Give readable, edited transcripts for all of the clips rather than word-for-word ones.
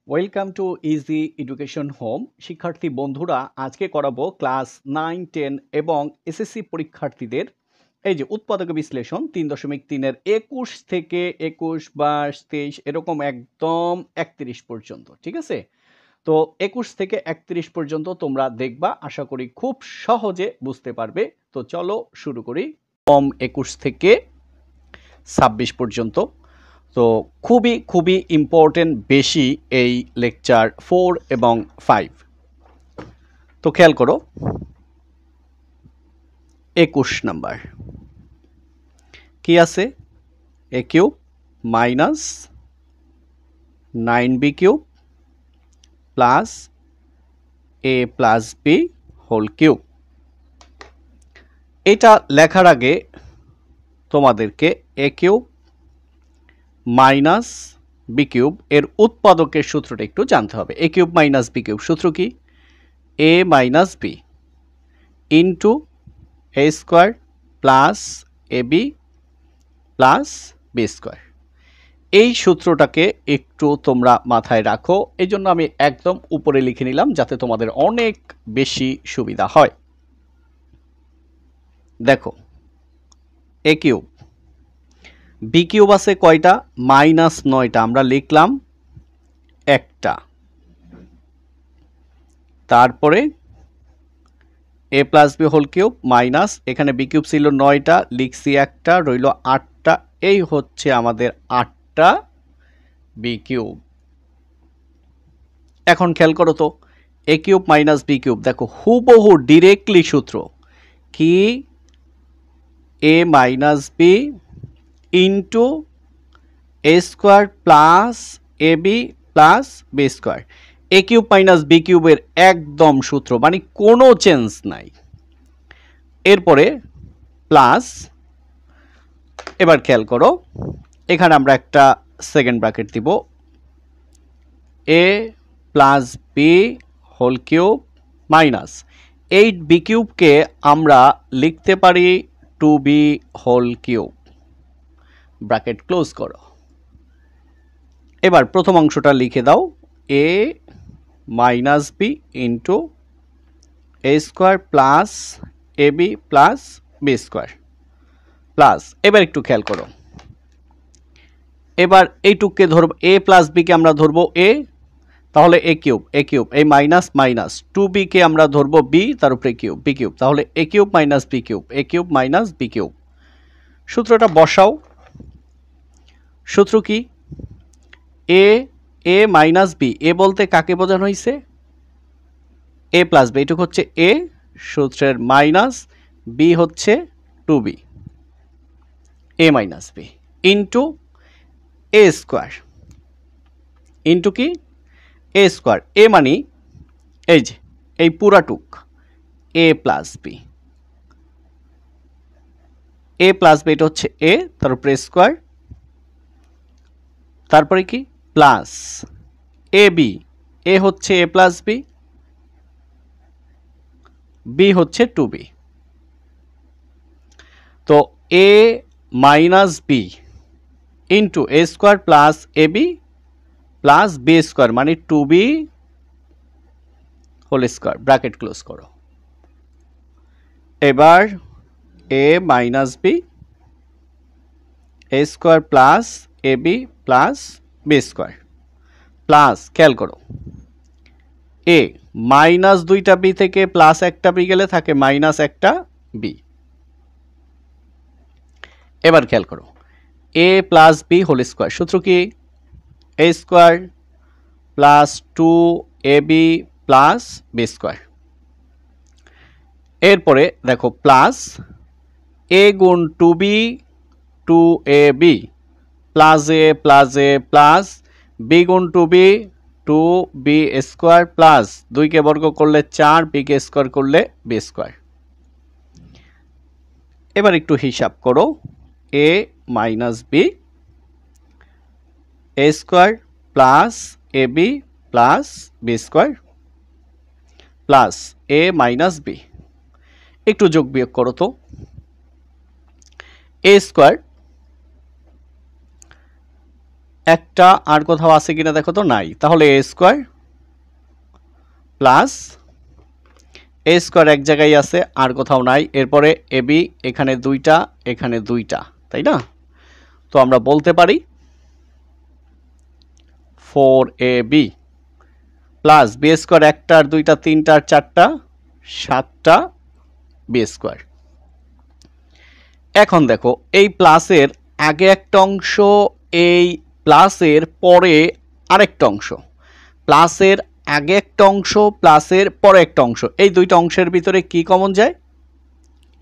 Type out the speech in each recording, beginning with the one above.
Welcome to easy education home. শিক্ষার্থী বন্ধুরা, আজকে করাবো ক্লাস 9, 10 এবং এসএসসি পরীক্ষার্থীদের এই যে উৎপাদক বিশ্লেষণ 3.3-এর 21 থেকে 21, 22, 23 এরকম একদম 31 পর্যন্ত। ঠিক আছে? তো 21 থেকে 31 পর্যন্ত তোমরা দেখবা, আশা করি খুব সহজে বুঝতে পারবে। তো চলো শুরু করি। 21 থেকে 26 পর্যন্ত। তো খুবই ইম্পর্টেন্ট বেশি এই লেকচার 4 এবং 5। তো খেয়াল করো 21 নাম্বার কি আছে? A cube minus 9b cube plus A plus B whole cube. এটা লেখার আগে তোমাদেরকে A cube minus B cube এর উৎপাদকের সূত্রটা একটু জানতে হবে। A cube minus B cube সূত্র কি? A minus B into A square plus A B plus B square. এই সূত্রটাকে একটু তোমরা মাথায় রাখো, এই জন্য আমি একদম উপরে লিখে নিলাম যাতে তোমাদের অনেক বেশি সুবিধা হয়। দেখো এ কিউব বি কিউব আছে কয়টা? মাইনাস 9টা। আমরা লিখলাম একটা। তারপরে A plus B whole cube minus, এখানে বি কিউব ছিল 9টা, লিখছি একটা, রইল 8টা। এই হচ্ছে আমাদের 8টা বি কিউব। এখন খেয়াল করো তো এ কিউব মাইনাস বি কিউব, দেখো হুবহু ডিরেক্টলি সূত্র কি? A minus B into A square plus A B plus B square. A cube minus B কিউবের একদম সূত্র, মানে কোনো চেঞ্জ নাই। এরপরে প্লাস, এবার খেয়াল করো এখানে আমরা একটা সেকেন্ড ব্র্যাকেট দিব, A plus B whole cube minus 8b কিউবকে আমরা লিখতে পারি 2b whole cube. Bracket close করো। এবার প্রথম অংশটা লিখে দাও, A minus B into A square plus A B plus B square plus, এবার একটু খেয়াল করো, এবার এইটুককে ধরব, এ প্লাস বি কে আমরা ধরবো এ, তাহলে এ কিউব এই মাইনাস মাইনাস 2b কে আমরা ধরবো বি, তার উপরে কিউব বি কিউব, তাহলে এ কিউব মাইনাস বি কিউব, এ কিউব মাইনাস বি কিউব। সূত্রটা বসাও। সূত্র কি? এ মাইনাস বি, এ বলতে কাকে বোঝানো হয়েছে? এ প্লাস বি, এটুকু হচ্ছে এ, সূত্রের মাইনাস, বি হচ্ছে 2b, A minus B into A square, into কি? A square. এ মানে এই যে এই পুরাটুক এ প্লাস বি, এ প্লাস বি এটা হচ্ছে এ, তার উপরে স্কোয়ার, তারপরে কি প্লাস এ বি, এ হচ্ছে এ প্লাস বি, বি হচ্ছে 2b। তো A minus B into A square plus A B plus B square, মানে 2b whole square. Bracket close করো। এবার A minus B A square plus A B plus B square plus, খেয়াল করো A minus 2টা B থেকে plus একটা B গেলে থাকে মাইনাস একটা বি। এবার খেয়াল করো A plus B whole square, সূত্র কি? A square plus 2ab plus B square. এরপরে দেখো প্লাস এ গুণ 2b 2ab প্লাস এ প্লাস বি গুণ 2b 2b স্কোয়ার প্লাস 2 কে বর্গ করলে 4, বি কে স্কোয়ার করলে বি স্কোয়ার। এবার একটু হিসাব করো, A minus B A square plus A B plus B square plus A minus B. একটু যোগ বিয়োগ করো তো, এ স্কোয়ার একটা আর কোথাও আছে কিনা দেখো তো, নাই। তাহলে এ স্কোয়ার প্লাস এ স্কোয়ার এক জায়গায় আছে, আর কোথাও নাই। এরপরে এ বি, এখানে দুইটা, এখানে দুইটা, তাই না? তো আমরা বলতে পারি 4ab প্লাস বি স্কোয়ার, একটা আর দুইটা, তিনটা আর চারটা, 7টা বি স্কোয়ার। এখন দেখো এই প্লাসের আগে একটা অংশ, এই প্লাসের পরে আরেকটা অংশ, প্লাসের আগে একটা অংশ, প্লাসের পরে একটা অংশ, এই দুইটা অংশের ভিতরে কি কমন যায়?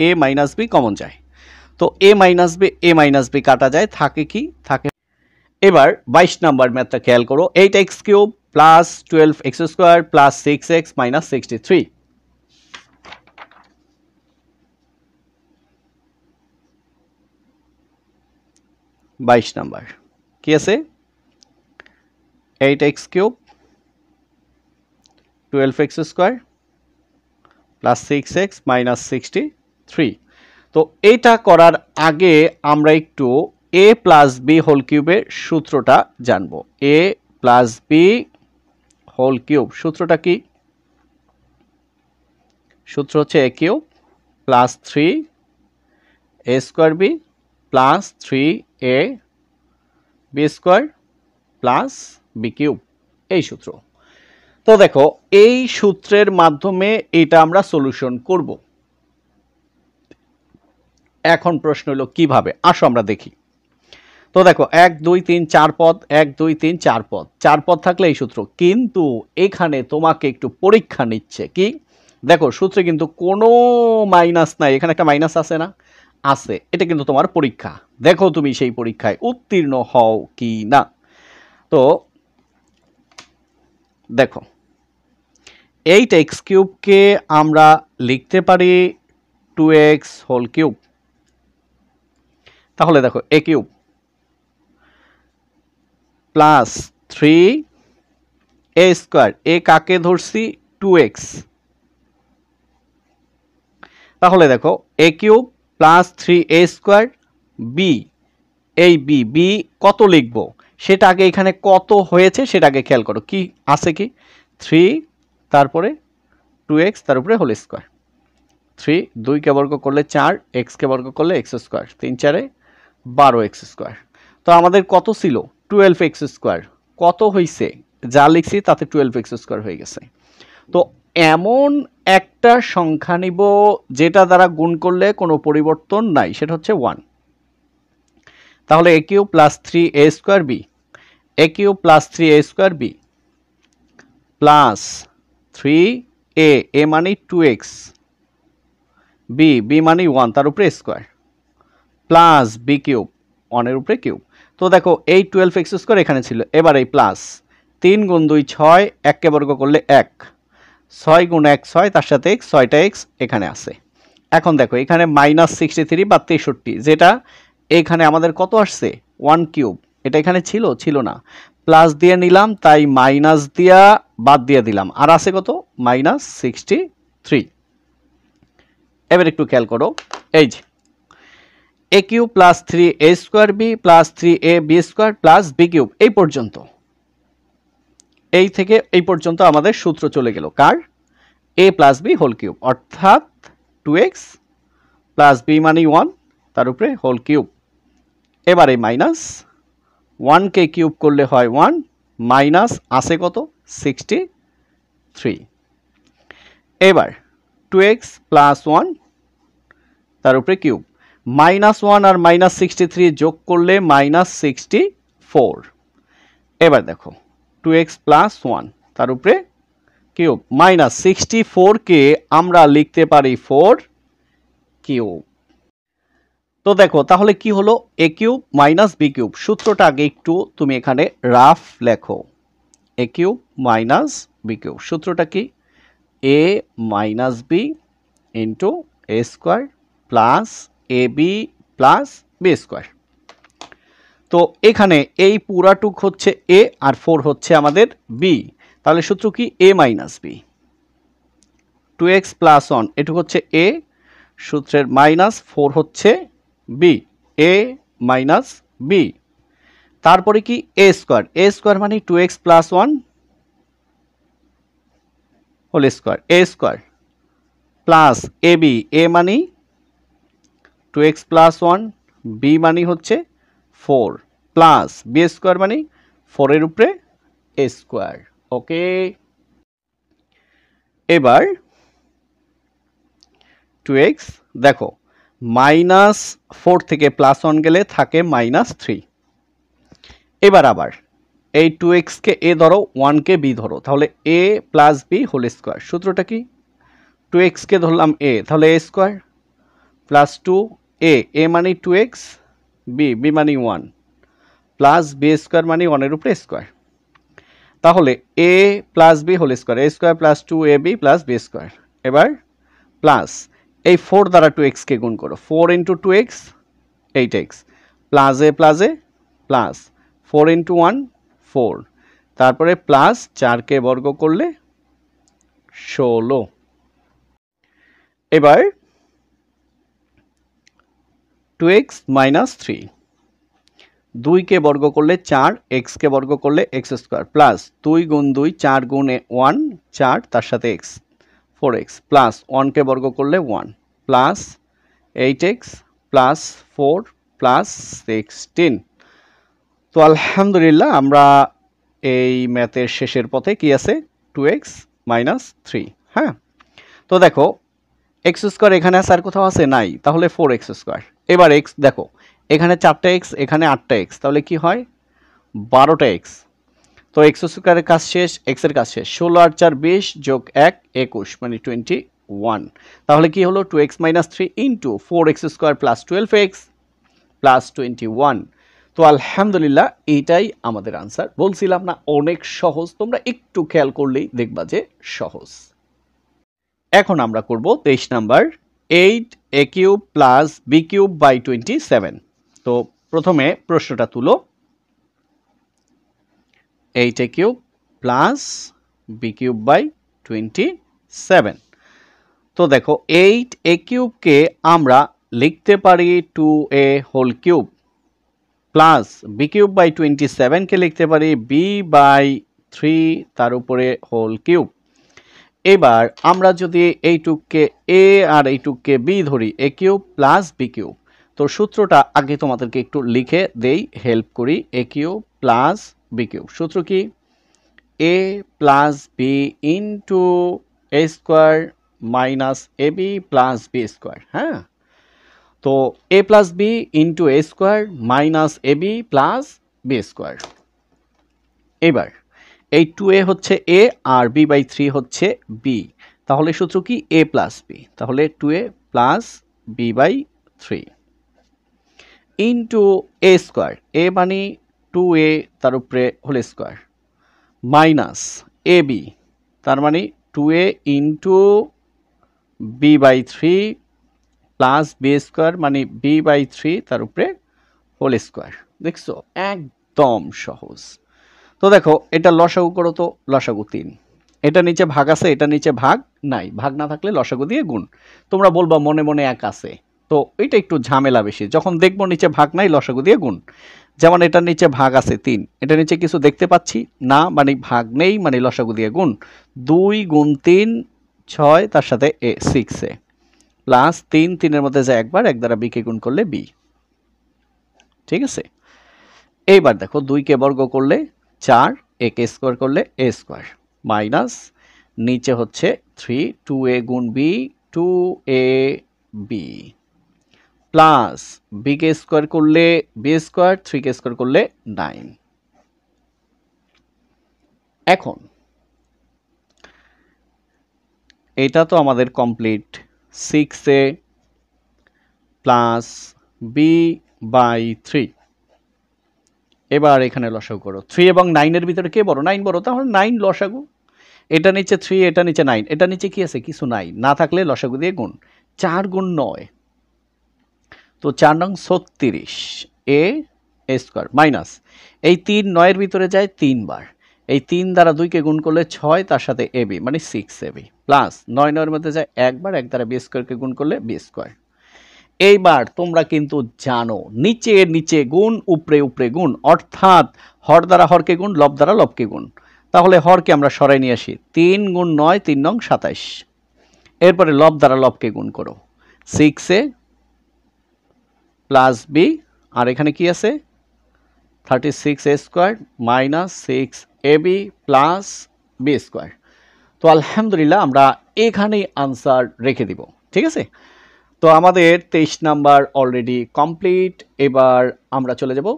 এ মাইনাস বি কমন যায়। তো এ মাইনাস বি কাটা যায়, থাকে কি? থাকে। এবার 22 নাম্বার ম্যাথটা খেয়াল করো। 8x cube plus 12x square plus 6x minus 63। 22 number কি আছে? 8x cube 12x square plus 6x minus 63। তো এইটা করার আগে আমরা একটু a প্লাস বি হোল কিউবের সূত্রটা জানবো। a plus B whole cube সূত্রটা কি? সূত্র হচ্ছে a cube plus 3a square b plus 3a b square plus b cube, এই সূত্র। তো দেখো এই সূত্রের মাধ্যমে এটা আমরা সলিউশন করব। এখন প্রশ্ন হলো কিভাবে, আসো আমরা দেখি। তো দেখো 1 2 3 4 পদ, 1 2 3 4 পদ, 4 পদ থাকলে এই সূত্র। কিন্তু এখানে তোমাকে একটু পরীক্ষা নিচ্ছে কি, দেখো সূত্রে কিন্তু কোনো মাইনাস নাই, এখানে একটা মাইনাস আছে না? আছে। এটা কিন্তু তোমার পরীক্ষা, দেখো তুমি সেই পরীক্ষায় উত্তীর্ণ হও কি না। তো দেখো 8x কিউবকে আমরা লিখতে পারি 2x হোল কিউব। তাহলে দেখো a cube plus 3a square, A কাকে ধরছি? 2x। তাহলে দেখো a cube plus 3a square B, এই বি, বি কত লিখবো সেটা আগে, এখানে কত হয়েছে সেটা আগে খেয়াল করো। কি আছে? কি 3, তারপরে 2x, তার উপরে হোল স্কোয়ার। 3 2 কে বর্গ করলে 4, x কে বর্গ করলে x স্কোয়ার, 3 4 12x স্কোয়ার। তো আমাদের কত ছিল? 12x square. কত হয়েছে? যা লিখছি তাতে 12x স্কোয়ার হয়ে গেছে। তো এমন একটা সংখ্যা নিব যেটা দ্বারা গুণ করলে কোনো পরিবর্তন নাই, সেটা হচ্ছে 1। তাহলে a cube plus 3a square b, a cube plus 3a square b plus 3a, a মানে 2x, বি, বি মানে 1, তার উপরে স্কোয়ার প্লাস বি কিউব, 1 এর উপরে কিউব। তো দেখো এই 12x স্কোয়ার এখানে ছিল, এবার এই প্লাস 3 গুণ 2 6, 1 কে বর্গ করলে 1, 6 গুণ 1 6, তার সাথে x, 6টা x এখানে আছে। এখন দেখো এখানে মাইনাস 63 বা 63, যেটা এখানে আমাদের কত আসছে? 1 কিউব। এটা এখানে ছিল? ছিল না। প্লাস দিয়ে নিলাম, তাই মাইনাস দিয়া বাদ দিয়ে দিলাম, আর আছে কত? মাইনাস 63। এবার একটু খেয়াল করো, এই যে a cube plus 3a square b plus 3a b square plus b cube, এই পর্যন্ত, এই থেকে এই পর্যন্ত আমাদের সূত্র চলে গেল কার? a plus B whole cube, অর্থাৎ 2x প্লাস বি মানে 1, তার উপরে হোল কিউব। এবারে মাইনাস 1 কে কিউব করলে হয় 1, মাইনাস আছে কত? 63। এবার 2x প্লাস 1, তার উপরে কিউব, মাইনাস 1 আর মাইনাস 63 যোগ করলে মাইনাস 64। এবার দেখো 2x প্লাস 1, তার উপরে কিউব, মাইনাস 64 কে আমরা লিখতে পারি 4 কিউব। তো দেখো তাহলে কি হলো? a cube minus B cube. সূত্রটা আগে একটু তুমি এখানে রাফ লেখো। a cube minus B cube সূত্রটা কি? a minus B into a square plus A B plus B square. তো এখানে এই পুরাটুক হচ্ছে a আর 4 হচ্ছে আমাদের b। তাহলে সূত্র কি? a minus B. 2x plus 1 এটুক হচ্ছে a, সূত্রের মাইনাস 4 হচ্ছে b, a মাইনাস b। তারপরে কি এ স্কোয়ার মানে 2x plus 1 whole square, A square plus A B, এ মানে 2x প্লাস 1, বি মানে হচ্ছে 4 প্লাস বি স্কোয়ার মানে 4 এর উপরে এ স্কোয়ার। ওকে, এবার 2x দেখো মাইনাস 4 থেকে প্লাস 1 গেলে থাকে -3। এবার আবার এই 2x কে এ ধরো, 1 কে বি ধরো, তাহলে a plus B whole square. সূত্রটা কি? 2x কে ধরলাম a, তাহলে a স্কোয়ার প্লাস 2 a মানে 2x, b মানে 1 প্লাস বি স্কোয়ার মানে 1 এর উপরে স্কোয়ার। তাহলে a plus B whole square, a square plus 2ab plus B square. এবার প্লাস এই 4 দ্বারা 2x কে গুণ করো, 4 ইন্টু 2x 8x প্লাস এ প্লাস 4 ইন্টু 1 4, তারপরে প্লাস 4 কে বর্গ করলে 16। এবার 2x মাইনাস 3, 2 কে বর্গ করলে 4, x কে বর্গ করলে x স্কোয়ার প্লাস 2 গুণ 2 4 গুণ 1 4, তার সাথে x 4x প্লাস 1 কে বর্গ করলে 1 প্লাস 8x প্লাস 4 প্লাস 16। তো আলহামদুলিল্লাহ আমরা এই ম্যাথের শেষের পথে কি আছে? 2x minus 3। হ্যাঁ, তো দেখো x স্কোয়ার এখানে আছে আর কোথাও আছে? নাই, তাহলে 4x স্কোয়ার। এবার x দেখো এখানে 4টা x, এখানে 8টা x, তাহলে কি হয়? 12টা x। তো x স্কোয়ারের কাজ শেষ, x এর কাজ শেষ। 16 আর 4 20 যোগ 1 21 মানে 21। তাহলে কি হলো? 2x minus 3 into 4x square plus 12x plus 21। তো আলহামদুলিল্লাহ এইটাই আমাদের আনসার। বলছিলাম না অনেক সহজ, তোমরা একটু খেয়াল করলেই দেখবা যে সহজ। এখন আমরা করব 23 number, 8a cube plus b cube by 27। তো প্রথমে প্রশ্নটা তুলো, 8a cube plus b cube by 27। তো দেখো 8a কিউবকে আমরা লিখতে পারি 2a whole cube plus b cube by 27 কে লিখতে পারি বি বাই 3 তার উপরে হোল কিউব। এবার আমরা যদি এইটুককে এ আর এইটুককে বি ধরি, এ কিউব প্লাস বি কিউব। তো সূত্রটা আগে তোমাদেরকে একটু লিখে দেই, হেল্প করি। এ কিউব প্লাস বি কিউব, সূত্র কি? এ plus b into A square minus a B plus B square. হ্যাঁ, তো এ plus b into A square minus a B plus B square. এবার এই 2a হচ্ছে a আর b বাই 3 হচ্ছে b, তাহলে সূত্র কি? a প্লাস b, তাহলে 2a plus b by 3 into a square, a মানে 2a তার উপরে whole square minus a b, তার মানে 2a into b by 3 plus B square মানে b বাই 3 তার উপরে হোল স্কোয়ার। দেখছো একদম সহজ। তো দেখো এটা লসাগু করো, তো লসাগু 3, এটা নিচে ভাগ আছে, এটা নিচে ভাগ নাই, ভাগ না থাকলে লসাগু দিয়ে গুণ। তোমরা বলবা মনে মনে এক আছে, তো এটা একটু ঝামেলা বেশি। যখন দেখবো নিচে ভাগ নাই, লসাগু দিয়ে গুণ। যেমন এটার নিচে ভাগ আছে 3, এটা নিচে কিছু দেখতে পাচ্ছি না মানে ভাগ নেই, মানে লসাগু দিয়ে গুণ। 2 গুণ 3 6, তার সাথে এ 6 প্লাস 3 3 এর মধ্যে যায় একবার, এক দ্বারা বি কে গুণ করলে বি। ঠিক আছে, এইবার দেখো 2 কে বর্গ করলে 4, এ কে স্কোয়ার করলে এ স্কোয়ার মাইনাস নিচে হচ্ছে 3 2a গুণ বি 2ab প্লাস বি কে স্কোয়ার করলে বি স্কোয়ার, 3 কে স্কোয়ার করলে 9। এখন এটা তো আমাদের complete, 6a plus B by 3। এবার এখানে লসাগু করো, 3 এবং 9 এর ভিতরে কে বড়? 9 বড়, তাহলে 9 লসাগু। এটা নিচে 3, এটা নিচে 9, এটা নিচে কি আছে? কিছু নাই, না থাকলে লসাগু দিয়ে গুণ। 4 গুণ 9, তো 4 নং 36 এ স্কোয়ার মাইনাস এই 3 9 এর ভিতরে যায় 3 বার, এই 3 দ্বারা 2 কে গুণ করলে 6, তার সাথে ab মানে 6ab প্লাস 9 9 এর মধ্যে যায় একবার, এক দ্বারা বি স্কোয়ারকে গুণ করলে বি স্কোয়ার। এইবার তোমরা কিন্তু জানো নিচে নিচে গুণ উপরে উপরে গুণ, অর্থাৎ হর দ্বারা হরকে গুণ, লব দ্বারা লবকে গুণ। তাহলে হরকে আমরা সরাই নিয়ে আসি, 3 গুণ 9 3 নং 27। এরপরে লব দ্বারা লবকে গুণ করো, 6a প্লাস বি, আর এখানে কি আছে 36a square minus 6ab plus B square. তো আলহামদুলিল্লাহ আমরা এখানেই আনসার রেখে দিব, ঠিক আছে। তো আমাদের 23 নাম্বার অলরেডি কমপ্লিট। এবার আমরা চলে যাব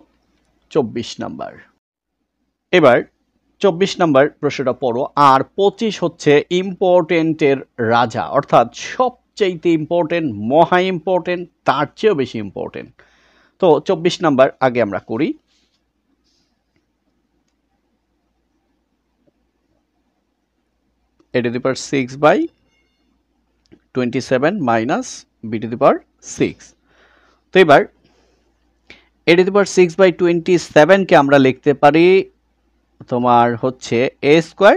24 নাম্বার। এবার 24 নাম্বার প্রশ্নটা পড়ো। আর 25 হচ্ছে ইম্পর্টেন্টের রাজা, অর্থাৎ সবচেয়ে ইম্পর্টেন্ট, মহা ইম্পর্টেন্ট, তার চেয়েও বেশি ইম্পর্টেন্ট। তো 24 নাম্বার আগে আমরা করি। a to the power 6 by 27 minus b to the power 6। তো এবার a to the power 6 by 27 কে আমরা লিখতে পারি তোমার হচ্ছে a স্কোয়ার,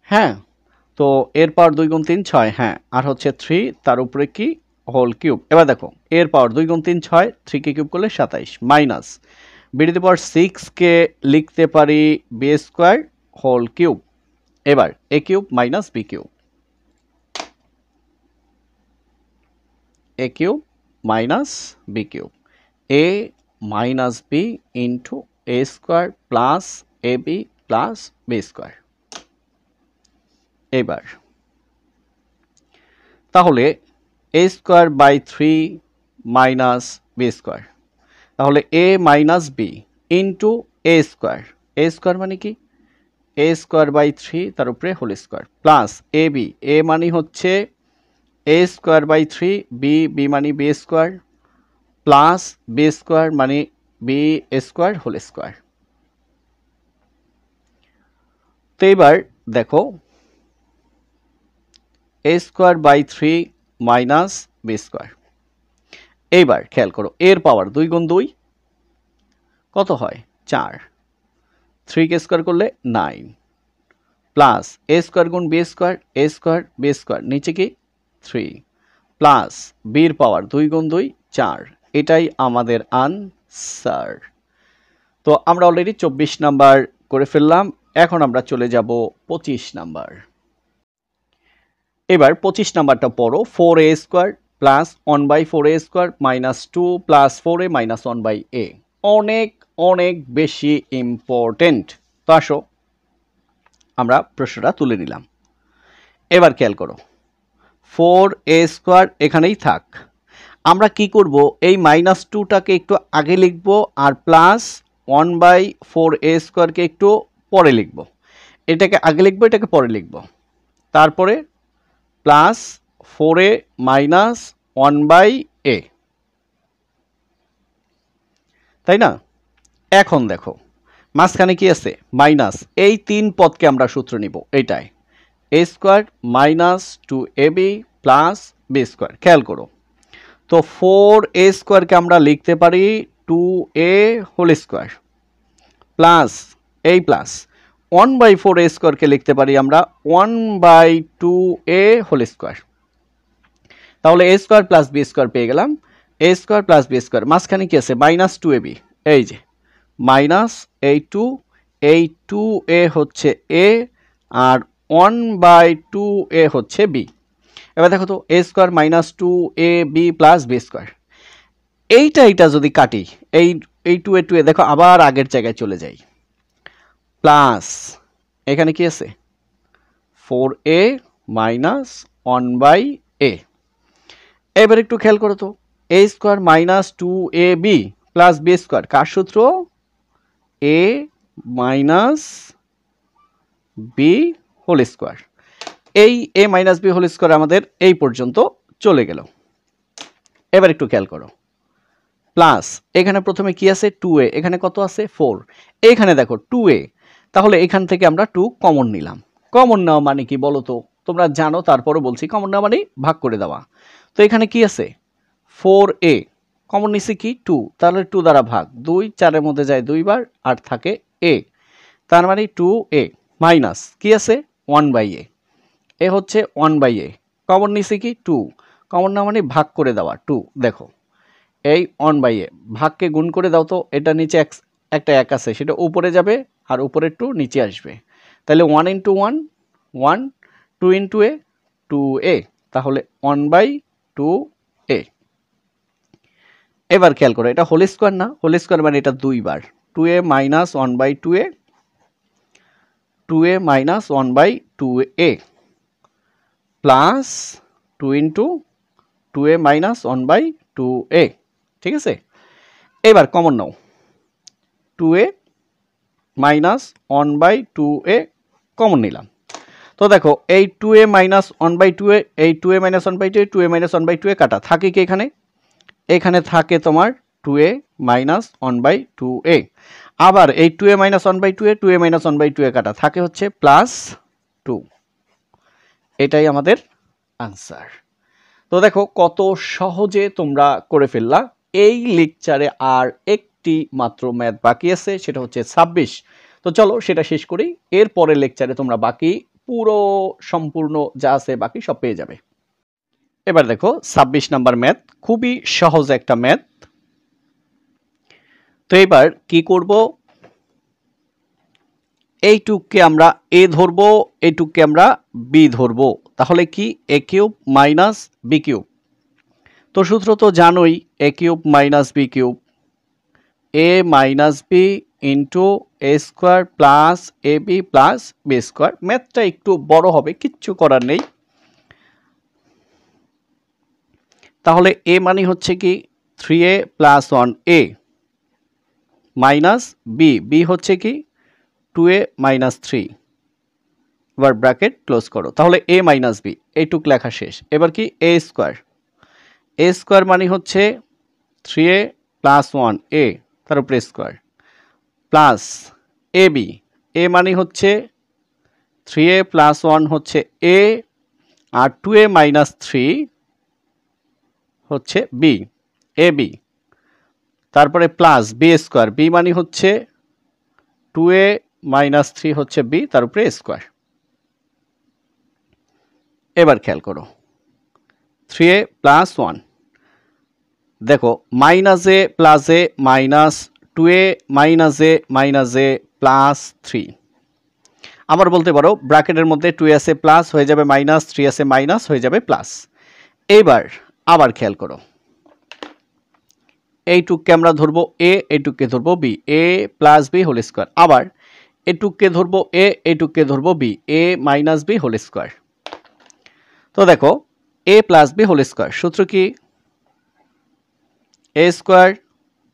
হ্যাঁ। তো এর পাওয়ার 2 গুণ 3 6, হ্যাঁ। আর হচ্ছে 3 তার উপরে কি হোল কিউব। এবার দেখো এর পাওয়ার 2 গুণ 3 6, 3 কে কিউব করলে 27 minus b to the power 6 কে লিখতে পারি b স্কোয়ার হোল কিউব। এবার a cube minus b cube, a cube minus b cube, a minus b into a square plus ab plus b square. এবার তাহলে a square by 3 minus b square, তাহলে a minus b into a square মানে কি a square by 3 তার উপরে whole square plus ab, a মানে হচ্ছে a square by 3, b মানে b square plus b square মানে b স্কোয়ার হোল স্কোয়ার। তো এবার দেখো a square by 3 minus b square. এইবার খেয়াল করো এর পাওয়ার 2 গুণ 2 কত হয় 4, 3 কে স্কোয়ার করলে 9 প্লাস a স্কোয়ার গুণ b square, a square b square নিচে কি 3 প্লাস বির পাওয়ার 2 গুণ 2 4, এটাই আমাদের আনসার। তো আমরা অলরেডি 24 নাম্বার করে ফেললাম। এখন আমরা চলে যাব 25 নাম্বার। এবার 25 নাম্বারটা পড়ো। 4a square plus 1/4a square minus 2 plus 4a minus 1/a, অনেক অনেক বেশি ইম্পর্টেন্ট। তো আসো আমরা প্রশ্নটা তুলে নিলাম। এবার খেয়াল করো 4a স্কোয়ার এখানেই থাক। আমরা কি করব এই মাইনাস 2টাকে একটু আগে লিখব আর প্লাস 1/4a স্কোয়ারকে একটু পরে লিখব। এটাকে আগে লিখব, এটাকে পরে লিখব, তারপরে প্লাস 4a মাইনাস 1/a, তাই না। এখন দেখো মাঝখানে কি আছে মাইনাস, এই 3 পদকে আমরা সূত্র নিব এইটাই a square minus 2ab plus b square. খেয়াল করো তো 4a স্কোয়ারকে আমরা লিখতে পারি 2a হোল স্কোয়ার প্লাস এই প্লাস 1/4a স্কোয়ারকে লিখতে পারি আমরা 1/2a হোল স্কোয়ার। তাহলে a square plus b square পেয়ে গেলাম, a square plus b square. মাঝখানে কি আছে মাইনাস 2ab, এই যে মাইনাস এই 2a হচ্ছে a আর 1/2a হচ্ছে b। এবার দেখো তো a square minus 2ab plus b square, এইটা যদি কাটি এই 2a দেখো আবার আগের জায়গায় চলে যাই, প্লাস এখানে কি আছে 4a মাইনাস 1/a। এবার একটু খেয়াল করো তো a square minus 2ab plus b square কার সূত্র a minus b whole square. এই a minus b whole square আমাদের এই পর্যন্ত চলে গেল। এবার একটু খেয়াল করো প্লাস এখানে প্রথমে কি আছে 2a, এখানে কত আছে 4, এখানে দেখো 2a, তাহলে এখান থেকে আমরা 2 কমন নিলাম। কমন নেওয়া মানে কি বলো তো, তোমরা জানো তারপরে বলছি, কমন নেওয়া মানে ভাগ করে দেওয়া। তো এখানে কি আছে 4a, কমন নিছি কি 2, তাহলে 2 দ্বারা ভাগ, 2 4 এর মধ্যে যায় 2 বার আর থাকে a, তার মানে 2a মাইনাস কি আছে 1/a, এ হচ্ছে 1/a, কমন নিছি কি 2, কমন নেওয়া মানে ভাগ করে দেওয়া, 2 দেখো এই 1/a ভাগকে গুণ করে দাও তো, এটা নিচে একটা 1 আছে সেটা উপরে যাবে আর উপরে 2 নিচে আসবে, তাহলে 1 × 1 1, 2 × a 2a, তাহলে 1/2a। এবার খেয়াল করো এটা হোল স্কোয়ার না, হোল স্কোয়ার মানে এটা 2 বার, 2a - 1/2a 2a - 1/2a plus 2 × 2a - 1/2a, ঠিক আছে। এবার কমন নাও, 2a - 1/2a কমন নিলাম, তো দেখো এই 2a - 1/2a, এই 2a - 1/2a 2a - 1/2a কাটা, থাকে কি এখানে, এখানে থাকে তোমার 2a - 1/2a, আবার এই 2a - 1/2a 2a - 1/2a কাটা, থাকে হচ্ছে +2, এটাই আমাদের আনসার। তো দেখো কত সহজে তোমরা করে ফেললা। এই লেকচারে আর একটি মাত্র ম্যাথ বাকি আছে, সেটা হচ্ছে 26। তো চলো সেটা শেষ করি, এর পরের লেকচারে তোমরা বাকি পুরো সম্পূর্ণ যা আছে বাকি সব পেয়ে যাবে। এবার দেখো 26 নাম্বার ম্যাথ, খুবই সহজ একটা ম্যাথ। তো এবার কি করব, এইটুককে আমরা a ধরবো, এইটুককে আমরা b ধরবো, তাহলে কি a³ - b³। তো সূত্র তো জানোই, a³ - b³ a - b into a square plus ab plus b square. ম্যাথটা একটু বড় হবে, কিচ্ছু করার নেই। তাহলে a মানে হচ্ছে কি 3a + 1a minus b, b হচ্ছে কি 2a - 3, এবার ব্র্যাকেট ক্লোজ করো, তাহলে a - b এইটুক লেখা শেষ। এবার কি a স্কোয়ার, a স্কোয়ার মানে হচ্ছে 3a + 1a তার উপরে স্কোয়ার প্লাস ab, a মানে হচ্ছে 3a + 1 হচ্ছে a আর 2a - 3 হচ্ছে b, ab, তারপরে প্লাস b স্কোয়ার, b মানে হচ্ছে 2a - 3 হচ্ছে b তার উপরে স্কোয়ার। এবার খেয়াল করো 3a + 1, দেখো -a + a minus 2a - a plus 3, আবার বলতে পারো ব্র্যাকেটের মধ্যে 2 আছে প্লাস হয়ে যাবে মাইনাস, 3 আছে মাইনাস হয়ে যাবে প্লাস। এইবার আবার খেয়াল করো, এইটুককে আমরা ধরবো a, এইটুককে ধরবো b, a + b whole square, আবার এইটুককে ধরবো a, এইটুককে ধরবো b, a - b whole square. তো দেখো a + b হোল স্কোয়ার সূত্র কি, a square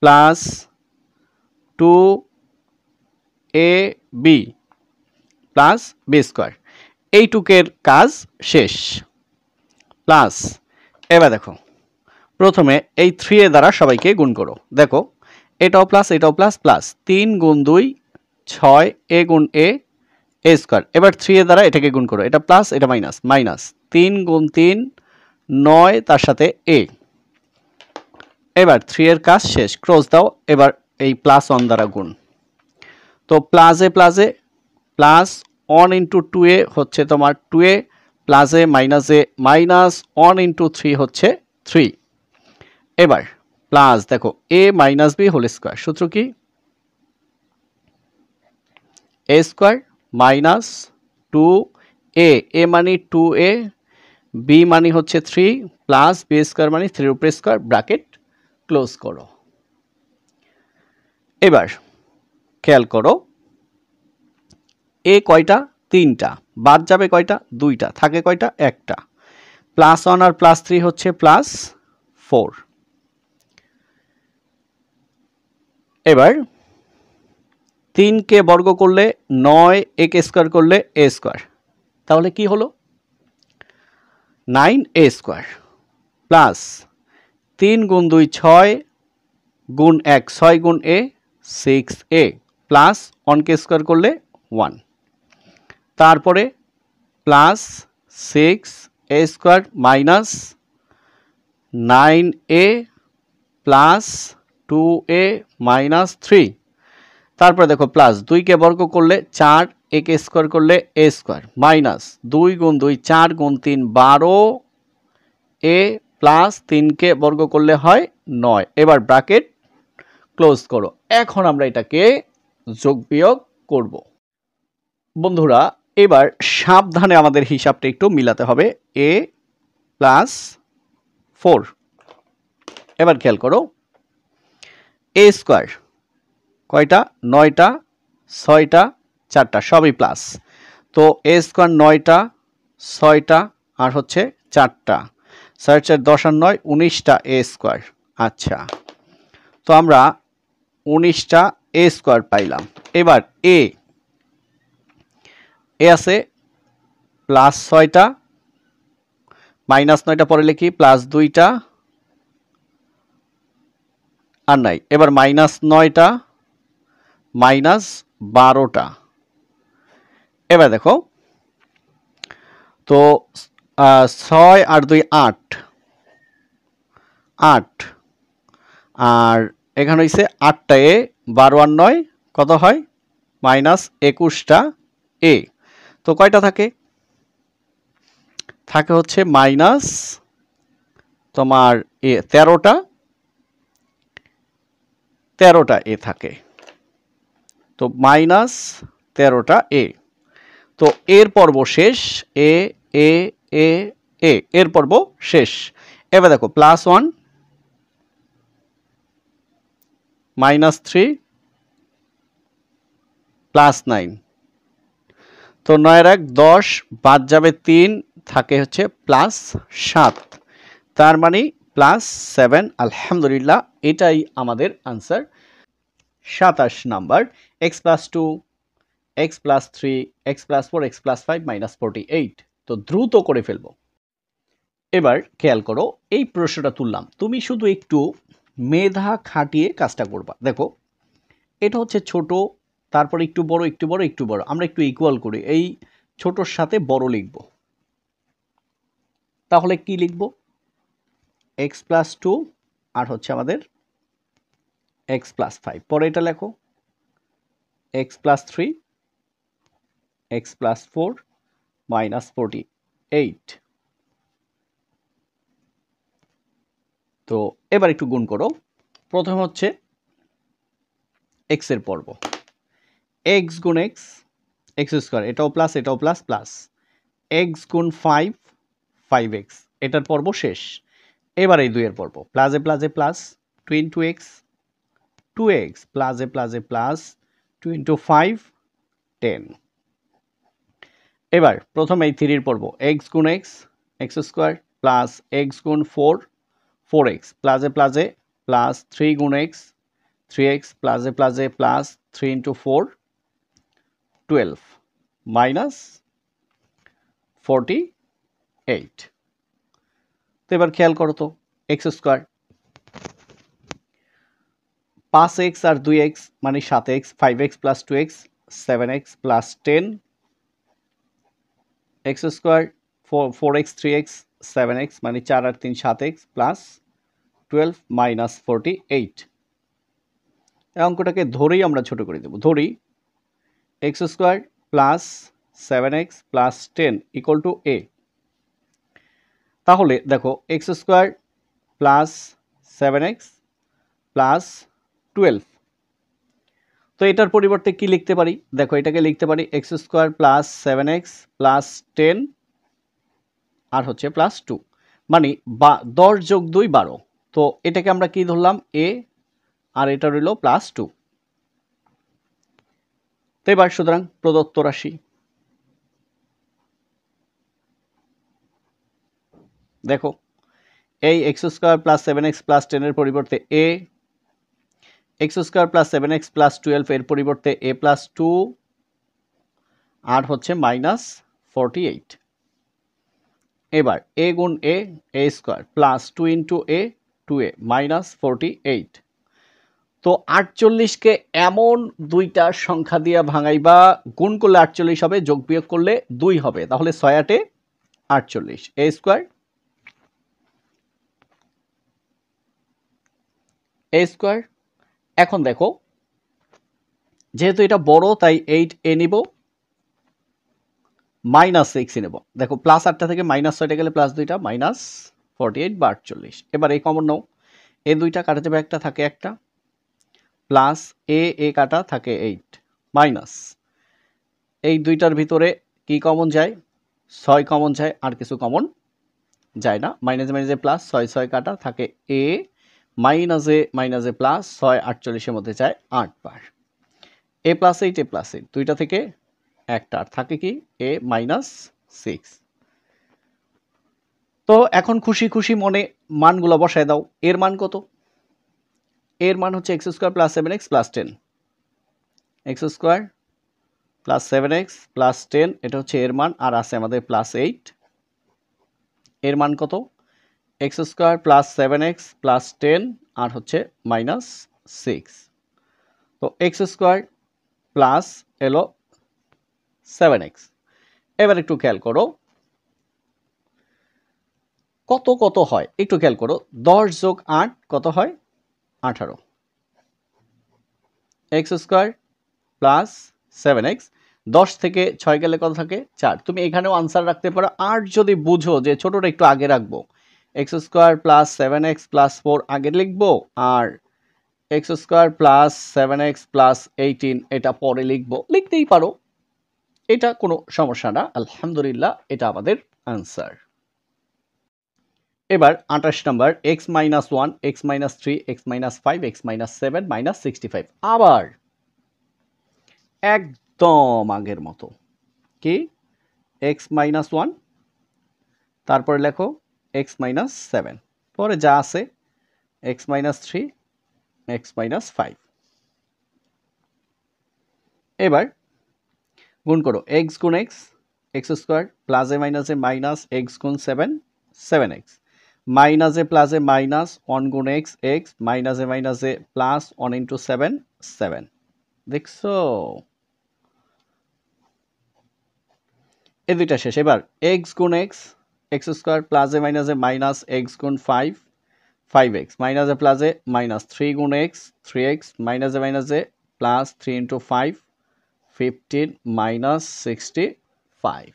plus 2ab plus b square, এইটুকের কাজ শেষ প্লাস। এবার দেখো প্রথমে এই 3 দ্বারা সবাইকে গুণ করো, দেখো এটাও প্লাস এটাও plus plus 3 × 2 6 a × a square, এবার 3 দ্বারা এটাকে গুণ করো, এটা প্লাস এটা মাইনাস, মাইনাস 3 × 3 9 তার সাথে a, এবার 3 এর কাজ শেষ, ক্রস দাও, এবার এই +1 দ্বারা গুণ, তো প্লাসে প্লাসে প্লাস 1 × 2a হচ্ছে তোমার 2a প্লাস a মাইনাস 1 × 3 হচ্ছে 3, এবার প্লাস দেখো a - b হোল স্কোয়ার সূত্র কি, a square minus 2a, a মানে 2a, b মানে হচ্ছে 3 প্লাস b স্কোয়ার মানে 3 উপরে স্কোয়ার, ব্র্যাকেট ক্লোজ করো। এবার খেয়াল করো a কয়টা, 3টা, বাদ যাবে কয়টা, 2টা, থাকে কয়টা, একটা, +1 আর +3 হচ্ছে +4। এবার 3 কে বর্গ করলে 9, a কে স্কোয়ার করলে a স্কোয়ার, তাহলে কি হলো 9a স্কোয়ার প্লাস 3 × 2 6 গুণ 1 6 গুণ a 6a plus 1 K square করলে 1, তারপরে plus 6a square minus 9a plus 2a minus 3, তারপরে দেখো প্লাস 2 কে বর্গ করলে 4, a কে স্কোয়ার করলে a square minus 2 × 2 4 × 3 12 a plus 3কে বর্গ করলে হয় 9। এবার ব্র্যাকেট ক্লোজ করো। এখন আমরা এটাকে যোগ বিয়োগ করব। বন্ধুরা এবার সাবধানে আমাদের হিসাবটা একটু মিলাতে হবে। a প্লাস 4, এবার খেয়াল করো a স্কোয়ার কয়টা, 9টা, 6টা, 4টা, সবই প্লাস। তো a স্কোয়ার 9টা, 6টা আর হচ্ছে 4টা, 6 4 10 আর 9 19টা a স্কোয়ার। আচ্ছা, তো আমরা 19টা a স্কোয়ার পাইলাম। এবার a আছে প্লাস 6টা, মাইনাস 9টা পরে লিখি, প্লাস 2টা আর নাই। এবার মাইনাস 9টা, মাইনাস 12টা। এবার দেখো তো 6 আর 2 8, 8 আর এখানে হইছে 8টা এ, 12 আর 9 কত হয়, মাইনাস 21টা এ। তো কয়টা থাকে, থাকে হচ্ছে মাইনাস তোমার এ 13টা, 13টা এ থাকে। তো মাইনাস 13টা এ। তো এর পর্ব শেষ, এ এ এ এ এর পর্ব শেষ। এবার দেখো প্লাস 1 মাইনাস 3 প্লাস 9। তো 9 1 10, বাদ যাবে 3, থাকে হচ্ছে প্লাস 7। তার মানে প্লাস 7। আলহামদুলিল্লাহ, এটাই আমাদের answer. 27 number. x plus 2, x plus 3, x plus 4, x plus 5 minus 48। তো দ্রুত করে ফেলবো। এবার খেয়াল করো, এই প্রশ্নটা তুললাম, তুমি শুধু একটু মেধা খাটিয়ে কাজটা করবা। দেখো এটা হচ্ছে ছোট, তারপর একটু বড়, একটু বড়, একটু বড়, আমরা একটু ইকুয়াল করি। এই ছোটর সাথে বড় লিখব। তাহলে কি লিখব, x প্লাস 2 আর হচ্ছে আমাদের x প্লাস 5। পরে এটা লেখো x plus 3, x plus 4 minus 48। তো এবার একটু গুণ করো। প্রথম হচ্ছে x এর পর্ব, x গুণ x, x স্কোয়ার, এটাও প্লাস, এটাও প্লাস, প্লাস x গুণ 5, 5x, এটার পর্ব শেষ। এবার এই 2 এর পর্ব, প্লাসে প্লাসে প্লাস 2 ইন্টু এক্স, 2x প্লাসে প্লাসে প্লাস 2 ইন্টু 5 10। এবার প্রথম এই 3 এর পর্ব, x গুণ x, x square, plus x গুণ 4, 4x, প্লাসে প্লাসে প্লাস 3 গুণ x, 3x, প্লাসে প্লাসে প্লাস 3 ইন্টু 4 12 মাইনাস 48। তো এবার খেয়াল করো তো, x স্কোয়ার 5x আর 2x মানে 7x, 5x plus 2x 7x plus 10, x square 4x 3x 7x মানে 4 আর 3 7x প্লাস 12 মাইনাস 48। এই অঙ্কটাকে ধরেই আমরা ছোট করে দেব। ধরি x square plus 7x plus 10 equal to a। তাহলে দেখো x square plus 7x plus 12, তো এটার পরিবর্তে কি লিখতে পারি, দেখো এটাকে লিখতে পারি x square plus 7x plus 10 আর হচ্ছে প্লাস 2, মানে 10 যোগ 2 12। তো এটাকে আমরা কি ধরলাম, a, আর এটা রইল প্লাস 2। তো এবার সুতরাং প্রদত্ত রাশি, দেখো এই x square plus 7x plus 10 এর পরিবর্তে a, x square plus 7x plus 12 এর পরিবর্তে a প্লাস 2 আর হচ্ছে মাইনাস 48। এবার a গুণ a, a square plus 2 into a, 2a minus 48। তো 48কে এমন দুইটা সংখ্যা দিয়ে ভাঙাইবা, গুণ করলে 48 হবে, যোগ বিয়োগ করলে 2 হবে, তাহলে 6 8 48, a স্কোয়ার, a স্কোয়ার। এখন দেখো যেহেতু এটা বড় তাই 8a নিব, মাইনাস 6 নেব। দেখো প্লাস 8টা থেকে মাইনাস 6টা গেলে প্লাস 2টা, মাইনাস 48 বা 48। এবার এই কমন নাও, এ দুইটা কাটা যাবে, একটা থাকে একটা, প্লাস এ কাটা থাকে 8 মাইনাস এই দুইটার ভিতরে কি কমন যায়, 6 কমন যায়, আর কিছু কমন যায় না। মাইনাসে মাইনাসে প্লাস, 6 কাটা থাকে এ, মাইনাসে প্লাস, 6 48-এর মধ্যে যায় 8 বার। এ প্লাস 8 দুইটা থেকে একটা, আর থাকে কি এ মাইনাস 6। তো এখন খুশি খুশি মনে মানগুলো বসায় দাও। এর মান কত? এর মান হচ্ছে x square plus 7x plus 10, x square plus 7x plus 10, এটা হচ্ছে এর মান, আর আছে আমাদের প্লাস 8। এর মান কত? X square plus 7x plus 10 আর হচ্ছে মাইনাস 6। তো এক্স স্কোয়ার প্লাস এলো 7x। এবার একটু খেয়াল করো কত কত হয়, একটু খেয়াল করো, 10 যোগ 8 কত হয়? 18। এক্স স্কোয়ার প্লাস 7x, 10 থেকে 6 গেলে কত থাকে? 4। তুমি এখানেও আনসার রাখতে পারো, আর যদি বুঝো যে ছোটটা একটু আগে রাখবো, x square plus 7x plus 4 আগে লিখবো, আর X square plus 7x plus 18 এটা পরে লিখবো, লিখতেই পারো, এটা কোনো সমস্যা না। আলহামদুলিল্লাহ, এটা আমাদের আনসার। এবার 28 নম্বর, X minus 1, X minus 3, X minus 5, X minus 7 minus 65। আবার একদম আগের মতো, কি এক্স মাইনাস 1, তারপরে লেখো এক্স মাইনাস 7, পরে যা আছে এক্স মাইনাস 3, এক্স মাইনাস 5। এবার গুণ করো, এক্স গুণ এক্স, এক্স স্কোয়ার, প্লাসে মাইনাসে মাইনাস, এক্স গুণ 7, 7x, মাইনাসে প্লাসে মাইনাস, 1 গুণ এক্স, এক্স, মাইনাসে প্লাস 1 ইন্টু 7, 7। দেখছো এই দুইটা শেষ। এবার এক্স গুণ এক্স, এক্স স্কোয়ার, প্লাসে মাইনাসে মাইনাস, এক্স গুণ 5, 5x, মাইনাসে প্লাসে মাইনাস, 3 গুণ এক্স, 3x, মাইনাসে প্লাস 3 ইন্টু 5, 15 মাইনাস 65।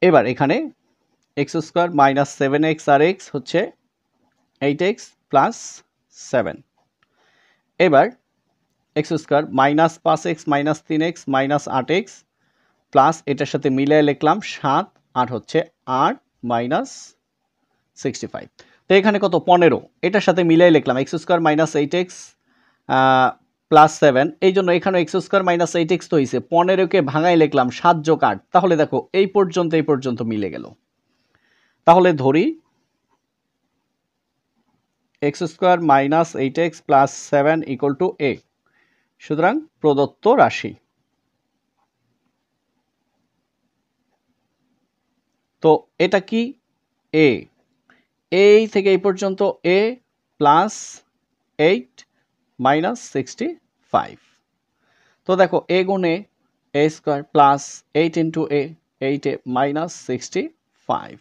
এবার এখানে এক্স স্কোয়ার মাইনাস 7x আর এক্স হচ্ছে 8x প্লাস 7। এবার x square minus 5x minus 3x minus 8x plus এটার সাথে মিলিয়ে লিখলাম 7 আর হচ্ছে 8 মাইনাস 65। তো এখানে কত? 15। এটার সাথে মিলিয়ে লিখলাম x square minus 8x plus 7, এই জন্য এখানে এক্স স্কোয়ার মাইনাস 8x তো হয়েছে, 15কে ভাঙাই লিখলাম 7 যোগ 8। তাহলে দেখো এই পর্যন্ত মিলে গেল। তাহলে ধরি x square minus 8x plus 7 equal to a। সুতরাং প্রদত্ত রাশি, তো এটা কি a, এই থেকে এই পর্যন্ত a প্লাস 8 মাইনাস 65। তো দেখো a গুণে a square plus 8 into a, 8 minus 65।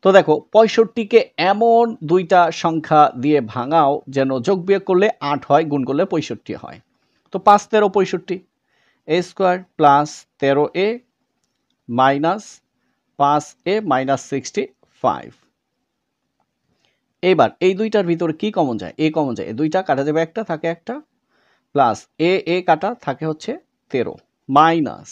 তো দেখো 65কে এমন দুইটা সংখ্যা দিয়ে ভাঙাও যেন যোগ বিয়োগ করলে 8 হয়, গুণ করলে 65 হয়। তো 5 13 65, a square plus 13a minus 5a minus 65। এবার এই দুইটার ভিতরে কি কমন যায়? এ কমন যায়, এই দুইটা কাটা যাবে, একটা থাকে একটা, প্লাস এ কাটা থাকে হচ্ছে 13 মাইনাস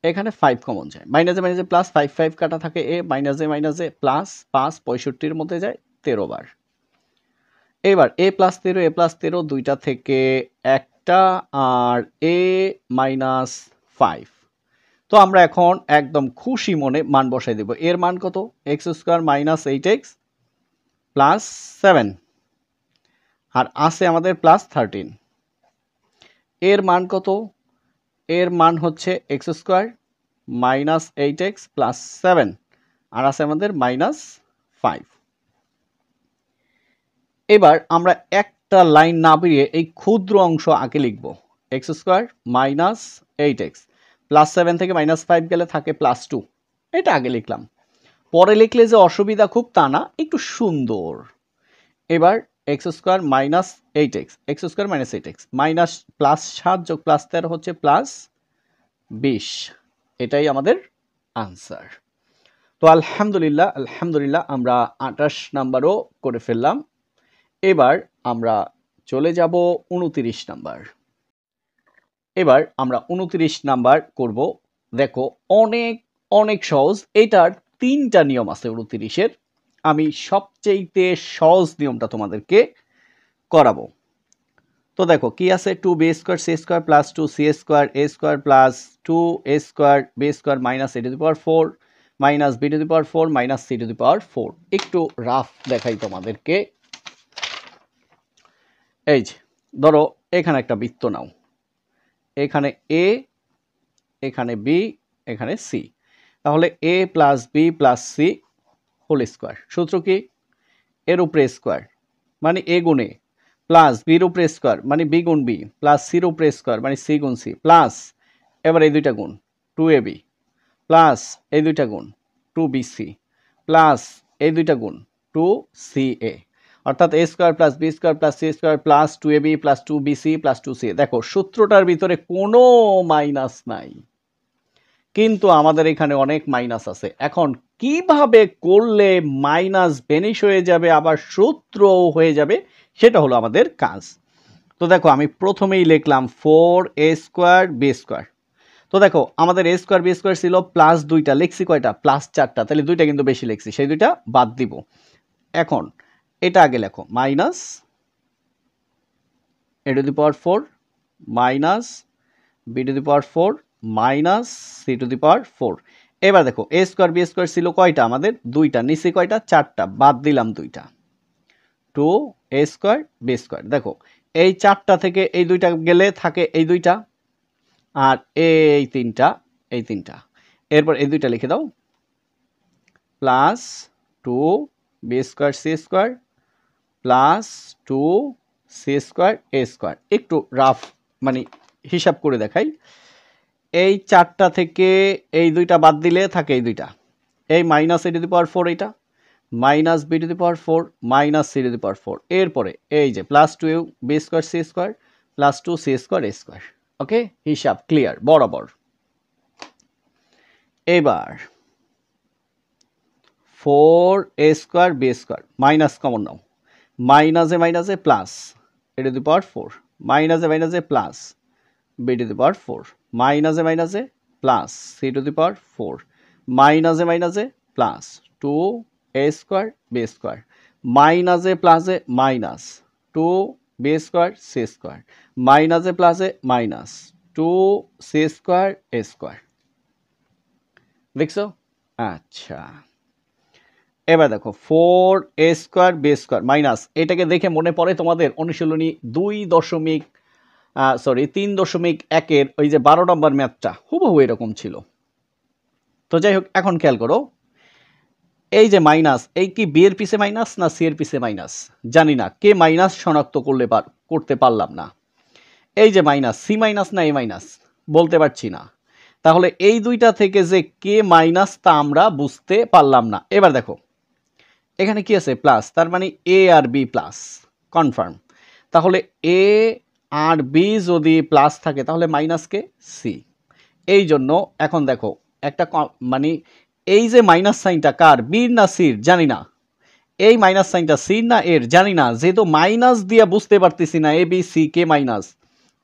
এখানে 5 কমন যায়, মাইনাসে প্লাস 5 কাটা থাকে এ, মাইনাসে প্লাস 5 65-র মধ্যে যায় 13 বার। এবার এ প্লাস 13 দুইটা থেকে একটা, আর এ মাইনাস 5। তো আমরা এখন একদম খুশি মনে মান বসাই দেব। এর মান কত? X square minus 8x plus 7, আর আছে আমাদের প্লাস 13। এর মান কত? এর মান হচ্ছে x square minus 8x plus 7, আর আছে আমাদের মাইনাস 5। এবার আমরা একটা লাইন না বেরিয়ে এই ক্ষুদ্র অংশ আগে লিখব, x square minus 8x plus 7 থেকে মাইনাস 5 গেলে থাকে প্লাস 2, এটা আগে লিখলাম। পরে লিখলে যে অসুবিধা খুব তা না, একটু সুন্দর। এবার x square minus 8x, x square minus 8x minus plus 7 যোগ প্লাস 13 হচ্ছে প্লাস 20। এটাই আমাদের আনসার। তো আলহামদুলিল্লাহ আলহামদুলিল্লাহ আমরা 28 নাম্বারও করে ফেললাম। এবার আমরা চলে যাব 29 নাম্বার। এবার আমরা 29 নাম্বার করব। দেখো অনেক অনেক সহজ। এটার 3টা নিয়ম আছে 29-এর। আমি সবচেয়ে সহজ নিয়মটা তোমাদেরকে করাবো। তো দেখো কি আছে, 2b square c square plus 2c square a square plus 2a square b square minus a to the power 4 minus b to the power 4 minus c to the power 4। একটু রাফ দেখাই তোমাদেরকে। এই যে ধরো এখানে একটা বৃত্ত নাও, এখানে a, এখানে b, এখানে c। তাহলে a plus b plus c whole square. সূত্র কি? এর উপরে স্কয়ার মানে a গুণ a, প্লাস বির উপরে স্কয়ার মানে বি গুণ বি, প্লাস সির উপরে স্কয়ার মানে সি গুণ সি, প্লাস এবার এই দুইটা গুণ 2ab, প্লাস এই দুইটা গুণ 2bc, প্লাস এই দুইটা গুণ 2ca, অর্থাৎ a square plus B square plus C square plus 2ab plus 2bc plus 2ca। দেখো সূত্রটার ভিতরে কোনো মাইনাস নাই, কিন্তু আমাদের এখানে অনেক মাইনাস আছে। এখন কিভাবে করলে মাইনাস বেনিশ হয়ে যাবে আবার সূত্রও হয়ে যাবে, সেটা হলো আমাদের কাজ। তো দেখো আমি প্রথমেই লিখলাম 4a স্কয়ার বি স্কয়ার। তো দেখো আমাদের a স্কয়ার বি স্কয়ার ছিল প্লাস 2টা, লিখছি কয়টা? প্লাস 4টা, তাহলে 2টা কিন্তু বেশি লিখছি, সেই 2টা বাদ দিব। এখন এটা আগে লেখো, minus a to the power 4 minus b to the power 4 minus c to the power 4। এবার দেখো a স্কয়ার বি স্কয়ার ছিল কয়টা? আমাদের 2টা, নিচে কয়টা? 4টা, বাদ দিলাম 2টা, 2a স্কয়ার বি স্কয়ার। দেখো এই 4টা থেকে এই 2টা গেলে থাকে এই 2টা, আর এই 3টা, এই 3টা। এরপর এই 2টা লিখে দাও, plus 2b square C square plus 2c square a square. একটু রাফ মানে হিসাব করে দেখাই। এই 4টা থেকে এই 2টা বাদ দিলে থাকে এই 2টা, এই minus a to the power 4, এইটা minus b to the power 4 minus c to the power 4। এরপরে এই যে plus 2b square C square plus 2c square a square. Okay, হিসাব ক্লিয়ার বরাবর। এবার 4a square B square minus common নাও, মাইনাসে plus a to the power 4 মাইনাসে plus b to the power 4 মাইনাসে plus c to the power 4 মাইনাসে plus 2a square B square মাইনাসে প্লাসে minus 2b square C square মাইনাসে প্লাসে minus 2c square a square. দেখছো? আচ্ছা এবার দেখো 4a square B square minus, এটাকে দেখে মনে পড়ে তোমাদের অনুশীলনী 3.1-এর ওই যে 12 নম্বর ম্যাথটা হুবহু এরকম ছিল। তো যাই হোক, এখন খেয়াল করো এই যে মাইনাস, এই কি বি এর পিছে মাইনাস না সি এর পিছে মাইনাস জানি না, কে মাইনাস শনাক্ত করতে পারলাম না। এই যে মাইনাস, সি মাইনাস না এ মাইনাস বলতে পারছি না, তাহলে এই দুইটা থেকে যে কে মাইনাস তা আমরা বুঝতে পারলাম না। এবার দেখো এখানে কি আছে? প্লাস, তার মানে এ আর বি প্লাস কনফার্ম। তাহলে এ আর বি যদি প্লাস থাকে তাহলে মাইনাস কে? সি। এই জন্য এখন দেখো একটা মানে এই যে মাইনাস সাইনটা কার, বির না সির জানি না, এই মাইনাস সাইনটা সির না এর জানি না, যেহেতু মাইনাস দিয়ে বুঝতে পারতেছি না A B C K minus,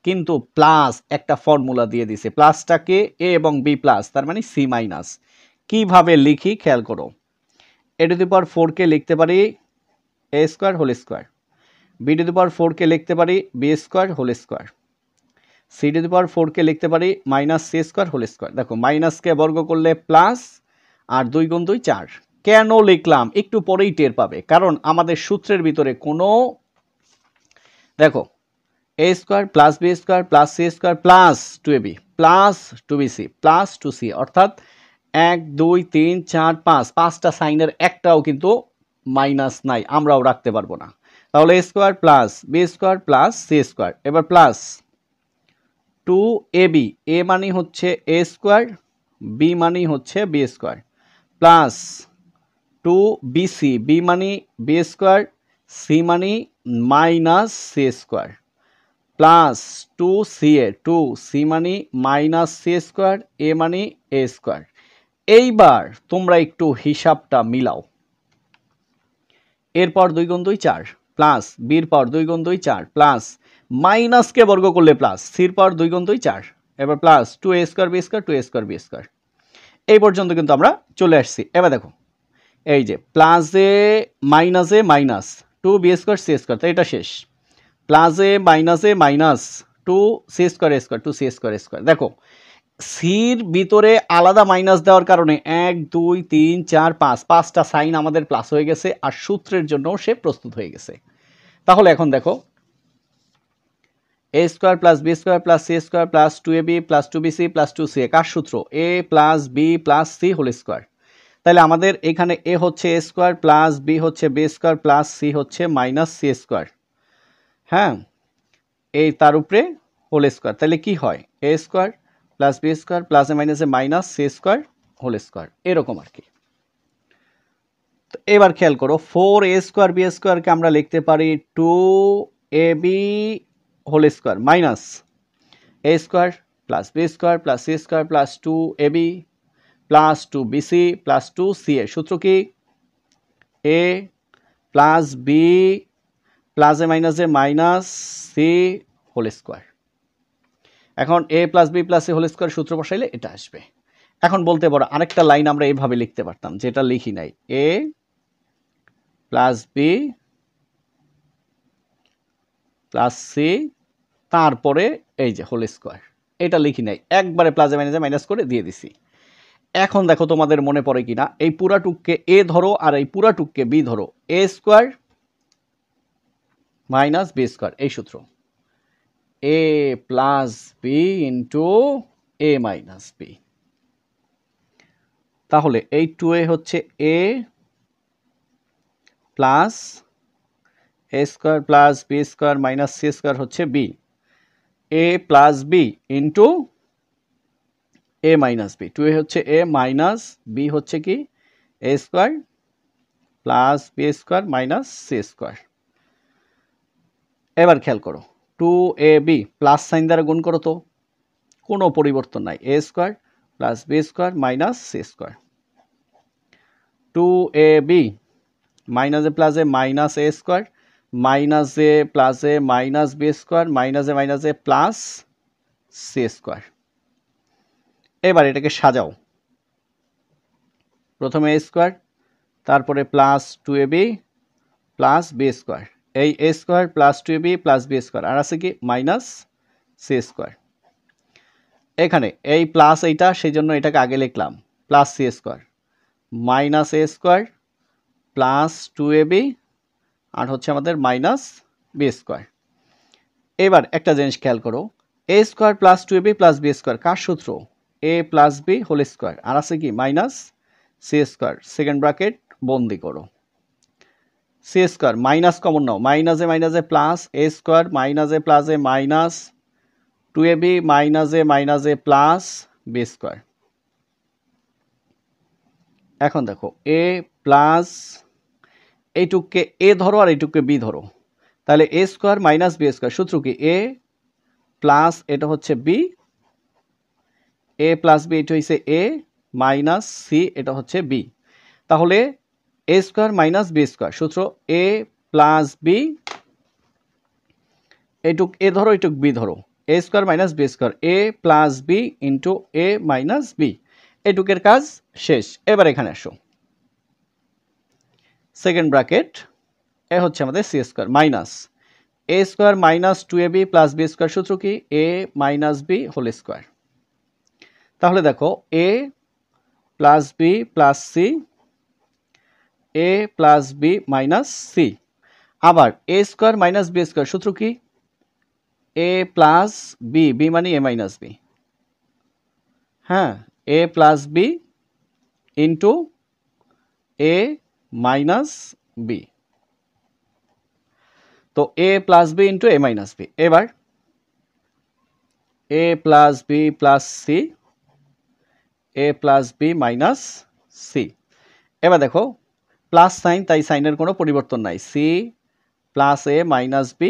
কিন্তু প্লাস একটা ফর্মুলা দিয়ে দিছে, প্লাসটাকে এ এবং বি প্লাস, তার মানে সি মাইনাস। কিভাবে লিখি খেয়াল করো, a টু দি পাওয়ার 4 কে লিখতে পারি a square whole square, b to the power 4 কে লিখতে পারি b square whole square, c to the power 4 কে লিখতে পারি minus c square whole square. দেখো মাইনাসকে বর্গ করলে প্লাস, আর 2 গুণ 2 4। কেন লিখলাম একটু পরেই টের পাবে, কারণ আমাদের সূত্রের ভিতরে কোনো, দেখো a square plus b square plus c square plus 2ab plus 2bc plus 2c, অর্থাৎ 1 2 3 4 5, 5টা সাইনের একটাও কিন্তু মাইনাস নাই, আমরাও রাখতে পারবো না। তাহলে a square plus b square plus c square, এবার প্লাস 2ab, a মানে হচ্ছে a স্কয়ার, b মানে হচ্ছে b square, plus 2bc, b মানে b স্কয়ার, c মানে minus c square, plus 2ca, 2c মানে মাইনাস c স্কয়ার, a মানে a square. এইবার তোমরা একটু হিসাবটা মিলাও। এর পাওয়ার 2 গুণ 2 4 প্লাস বির পাওয়ার 2 গুণ 2 4 প্লাস মাইনাসকে বর্গ করলে প্লাস সির পাওয়ার 2 গুণ 2 4 এবার plus 2a square B square 2a square B square. এই পর্যন্ত কিন্তু আমরা চলে আসছি। এবার দেখো এই যে প্লাসে মাইনাসে minus 2b square C square, তাই এটা শেষ। প্লাসে মাইনাসে মাইনাস 2c স্কয়ার এ স্কয়ার 2c স্কয়ার স্কয়ার। দেখো সির ভিতরে আলাদা মাইনাস দেওয়ার কারণে 1 2 3 4 5 পাঁচটা সাইন আমাদের প্লাস হয়ে গেছে, আর সূত্রের জন্য সে প্রস্তুত হয়ে গেছে। তাহলে এখন দেখো a square plus B square plus C square plus 2ab plus 2bc plus 2ca কার সূত্র? a plus b plus c whole square. তাহলে আমাদের এখানে a হচ্ছে a স্কয়ার প্লাস b হচ্ছে b স্কয়ার প্লাস c হচ্ছে মাইনাস c স্কয়ার। হ্যাঁ, এই তার উপরে হোল স্কয়ার। তাহলে কি হয়? a square plus B square plus A minus A minus C square whole square, এরকম আর কি। তো এবার খেয়াল করো 4a স্কয়ার বি স্কয়ারকে আমরা লিখতে পারি 2ab whole square minus a square plus B square plus C square plus 2ab plus 2bc plus 2ca। সূত্র কি? a plus b plus A minus c whole square. এখন a plus b plus c whole square সূত্র বসাইলে এটা আসবে। এখন বলতে পারো আরেকটা লাইন আমরা এইভাবে লিখতে পারতাম, যেটা লিখি নাই, a plus b plus c তারপরে এই যে হোল স্কয়ার, এটা লিখি নাই, একবারে প্লাস এ মাইনাস করে দিয়ে দিছি। এখন দেখো তোমাদের মনে পড়ে কিনা, এই পুরাটুককে a ধরো আর এই পুরাটুককে b ধরো, a square minus B square, এই সূত্র a plus b into a minus b. তাহলে এই 2a হচ্ছে a plus a square plus B square minus C square হচ্ছে b, a plus b into a minus b. 2a হচ্ছে a minus b হচ্ছে কি a square plus B square minus C square. এবার খেয়াল করো 2ab plus sign দ্বারা গুণ করো তো, কোনো পরিবর্তন নাই, a square plus B square minus C square. 2ab minus A plus A minus a square minus A plus A minus B square minus A plus C square. এবার এটাকে সাজাও, প্রথমে a স্কয়ার তারপরে plus 2ab plus B square, এই a square plus 2ab plus B square আর আছে কি minus C square. এখানে এই প্লাস এইটা, সেই জন্য এটাকে আগে লিখলাম plus C square minus a square plus 2ab আর হচ্ছে আমাদের মাইনাস বি স্কয়ার। এবার একটা জিনিস খেয়াল করো, a square plus 2ab plus B square কার সূত্র? a plus B whole square আর আছে কি minus C square, second bracket বন্দি করো, সি স্কয়ার মাইনাস কমন নাও, minus A plus a square minus A plus A minus 2ab minus A plus B square. এখন দেখো a প্লাস এইটুককে a ধরো আর এইটুককে b ধরো, তাহলে a square minus B square, সূত্র কি a প্লাস এটা হচ্ছে b, a প্লাস b এটা হচ্ছে a মাইনাস c এটা হচ্ছে b। তাহলে a square minus B square, সূত্র a প্লাস b, এইটুক a ধরো এইটুক b ধরো, a square minus B square a plus b into a minus b। এইটুকের কাজ শেষ। এবার এখানে আসো, সেকেন্ড ব্র্যাকেট এ হচ্ছে আমাদের c square minus a square minus 2ab plus B square, সূত্র কি a minus b whole square. তাহলে দেখো a plus b plus c, a plus b minus c, আবার a square minus B square, সূত্র কি a প্লাস b, b মানে a minus b, হ্যাঁ a plus b into a minus b। তো a plus b into a minus b। এবার a plus b plus c, a plus b minus c। এবার দেখো plus sign, তাই সাইনের কোনো পরিবর্তন নাই, c plus a minus b,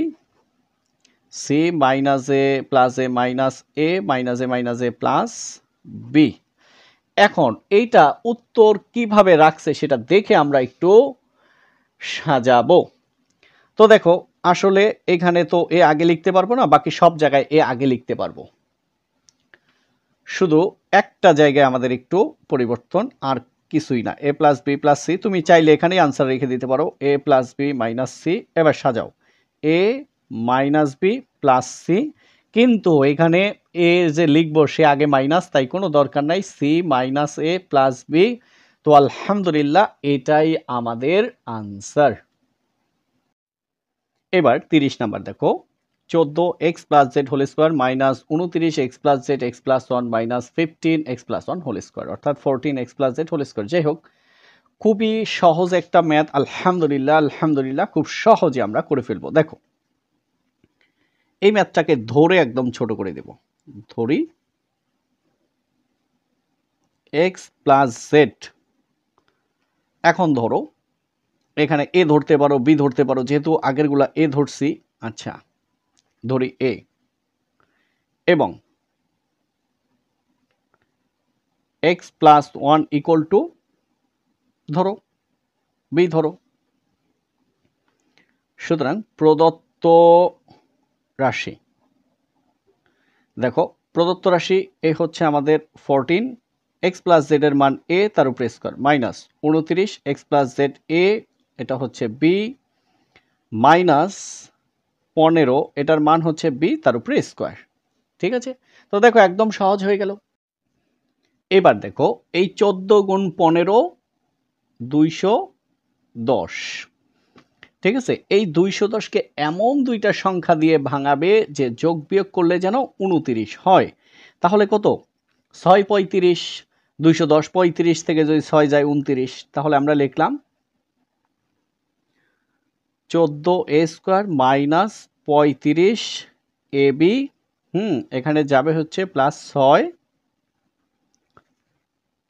c minus a plus a minus a minus a plus b। এখন এইটা উত্তর কিভাবে রাখছে সেটা দেখে আমরা একটু সাজাবো। তো দেখো আসলে এখানে তো এ আগে লিখতে পারবো না, বাকি সব জায়গায় এ আগে লিখতে পারবো, শুধু একটা জায়গায় আমাদের একটু পরিবর্তন, আর কিছুই না। এ প্লাস বি প্লাস সি, তুমি চাইলে এখানেই আনসার রেখে দিতে পারো, এ প্লাস বি মাইনাস সি। এবার সাজাও, এ মাইনাস বি প্লাস সি, কিন্তু এখানে এ যে লিখবো সে আগে মাইনাস, তাই কোনো দরকার নাই, C minus A plus B. তো আলহামদুলিল্লাহ এটাই আমাদের আনসার। এবার 30 নাম্বার দেখো, 14x plus z whole square minus 29x plus z x plus 1 minus 15x plus 1 whole square, অর্থাৎ 14x plus z whole square. যাই হোক, খুবই সহজ একটা ম্যাথ, আলহামদুলিল্লাহ আলহামদুলিল্লাহ খুব সহজে আমরা করে ফেলবো। দেখো এই ম্যাথটাকে ধরে একদম ছোট করে দেব, ধরি x প্লাস জেড। এখন ধরো এখানে এ ধরতে পারো, বি ধরতে পারো, যেহেতু আগেরগুলা এ ধরছি, আচ্ছা ধরি এ, এবং x প্লাস 1 ইকুয়াল টু ধরো বি ধরো। সুতরাং প্রদত্ত রাশি, দেখো প্রদত্ত রাশি এ হচ্ছে আমাদের 14, এক্স প্লাস জেড এর মান এ তার উপরে square, minus 29 X plus Z এ এটা হচ্ছে বি, মাইনাস 15 এটার মান হচ্ছে বি তার উপরে স্কোয়ার। ঠিক আছে, তো দেখো একদম সহজ হয়ে গেল। এবার দেখো এই 14 গুণ 15 210, ঠিক আছে, এই 210কে এমন দুইটা সংখ্যা দিয়ে ভাঙাবে যে যোগ বিয়োগ করলে যেন 29 হয়। তাহলে কত, 6 35, 210 35 থেকে যদি 6 যায় 29, তাহলে আমরা লিখলাম 14a স্কোয়ার মাইনাস 35 ab, এখানে যাবে হচ্ছে প্লাস 6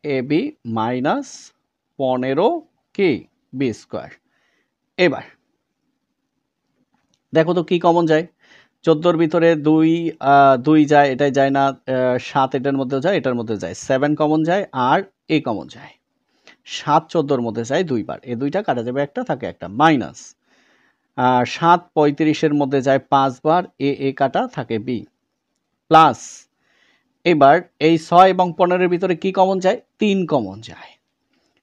ab মাইনাস 15 কি বি স্কোয়ার। এবার দেখো তো কি কমন যায়, 14 ভিতরে 2 যায়, এটাই যায় না, 7 এটার মধ্যে যায়, এটার মধ্যে যায়, 7 কমন যায়, আর এ কমন যায়। 7 14 মধ্যে যায় দুইবার, এ দুইটা কাটা যাবে, একটা থাকে একটা, মাইনাস 7 35 মধ্যে যায় 5 বার, এ কাটা থাকে বি, প্লাস এবার এই 6 এবং 15 ভিতরে কি কমন যায়, 3 কমন যায়,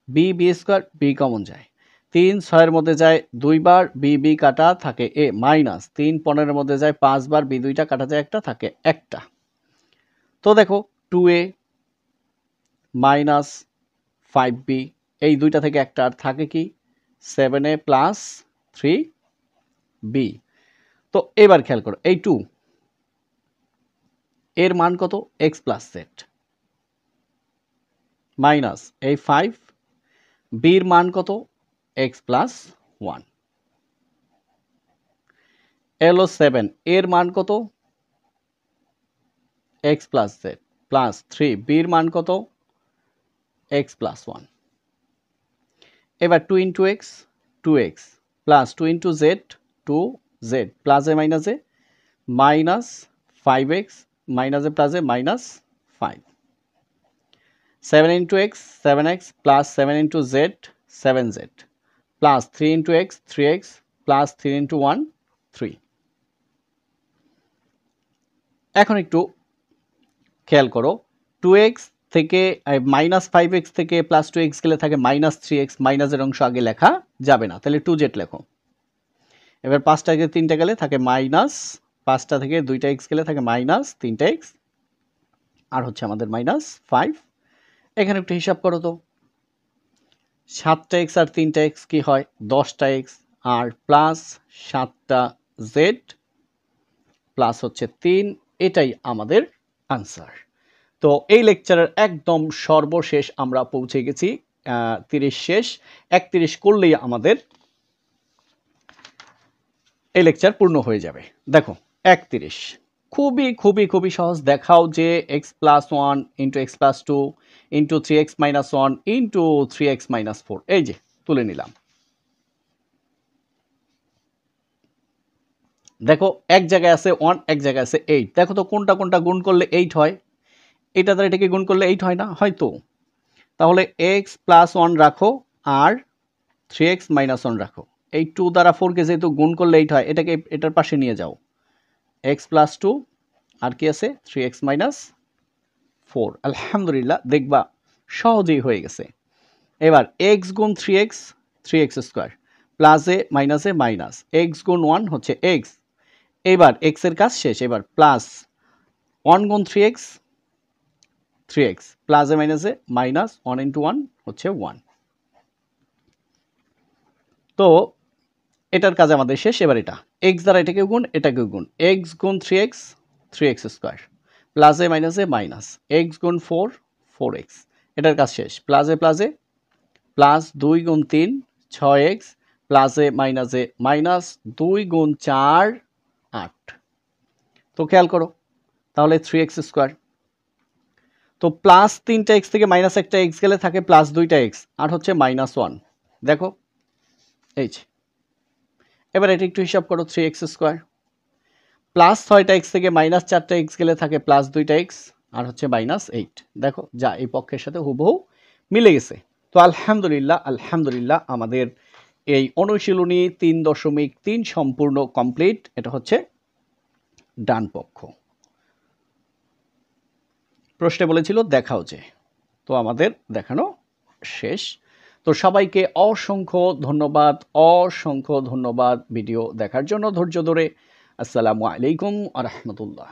বি স্কোয়ার, বি কমন যায়, 3 6 মধ্যে যায় 2 বার, বি কাটা থাকে এ, মাইনাস 3 15 মধ্যে যায় 5 বার, বি দুইটা কাটা যায়, একটা থাকে একটা। তো দেখো 2a মাইনাস 5b, এই দুইটা থেকে একটা আর থাকে কি 7a প্লাস 3b। তো এবার খেয়াল করো এই 2 এর মান কত, x প্লাস জেড, মাইনাস এই 5 বির মান কত, x প্লাস 1, এলো 7 এর মান কত, x প্লাস জেড, প্লাস 3 বির মান কত, x প্লাস 1। এবার 2 into X 2x, plus 2 into Z 2z, plus A minus A, minus 5x, minus A plus A, minus 5, 7 into X 7x, plus 7 into Z 7z, plus 3 into X 3x, plus 3 into 1 3। এখন একটু খেয়াল করো, 2x থেকে minus 5x থেকে plus 2x গেলে থাকে minus 3x, মাইনাসের অংশ আগে লেখা যাবে না, তাহলে 2z লেখো। এবার 5টা থেকে 3টা গেলে থাকে মাইনাস, 5টা থেকে 2টা x গেলে থাকে মাইনাস 3টা x, আর হচ্ছে আমাদের মাইনাস 5। এখানে একটু হিসাব করো তো, 7টা x আর 3টা x কি হয় 10টা x, আর প্লাস 7টা z প্লাস হচ্ছে 3, এটাই আমাদের আনসার। তো এই লেকচারের একদম সর্বশেষ আমরা পৌঁছে গেছি, 30 শেষ, 31 করলেই আমাদের এই লেকচার পূর্ণ হয়ে যাবে। দেখো 31 খুবই খুবই খুবই সহজ, দেখাও যে x plus 1 into x plus 2 into 3x minus 1 into 3x minus 4, এই যে তুলে নিলাম। দেখো এক জায়গায় আছে 1, এক জায়গায় আছে 8, দেখো তো কোনটা কোনটা গুণ করলে 8 হয়, এটা দ্বারা এটাকে গুণ করলে 8 হয় না, হয়তো তাহলে এক্স প্লাস 1 রাখো আর 3x মাইনাস 1 রাখো। এই 2 দ্বারা 4কে যেহেতু গুণ করলে 8 হয়, এটাকে এটার পাশে নিয়ে যাও। x প্লাস 2 আর কি আছে 3x মাইনাস 4। আলহামদুলিল্লাহ, দেখবা সহজেই হয়ে গেছে। এবার x গুণ 3x 3x স্কোয়ার প্লাস এ মাইনাস x গুণ 1 হচ্ছে x। এবার x এর কাজ শেষ। এবার প্লাস 1 গুণ 3x 3x প্লাস এ মাইনাস 1 ইন্টু 1 হচ্ছে 1। তো এটার কাজ আমাদের শেষ। এবার এটা x দ্বারা এটাকে গুণ x গুণ 3x 3x স্কোয়ার প্লাস এ মাইনাস x গুণ 4 4x। এটার কাজ শেষ। প্লাস এ প্লাস 2 গুণ 3 6x প্লাস এ মাইনাস 2 গুণ 4 8। তো খেয়াল করো তাহলে 3x স্কোয়ার। তো প্লাস 3টা x থেকে মাইনাস একটা x গেলে থাকে প্লাস 2টা x আর হচ্ছে মাইনাস 1। দেখো এই যে, এবার এটা একটু হিসাব করো 3x স্কোয়ার প্লাস 6টা x থেকে মাইনাস 4টা x গেলে থাকে প্লাস 2টা x আর হচ্ছে মাইনাস 8। দেখো যা এই পক্ষের সাথে হুবহু মিলে গেছে। তো আলহামদুলিল্লাহ আমাদের এই অনুশীলনী 3.3 সম্পূর্ণ কমপ্লিট। এটা হচ্ছে ডান পক্ষ। প্রশ্নে বলেছিল দেখাও যে, তো আমাদের দেখানো শেষ। তো সবাইকে অসংখ্য ধন্যবাদ ভিডিও দেখার জন্য ধৈর্য ধরে। আসসালামু আলাইকুম ওয়া রাহমাতুল্লাহ।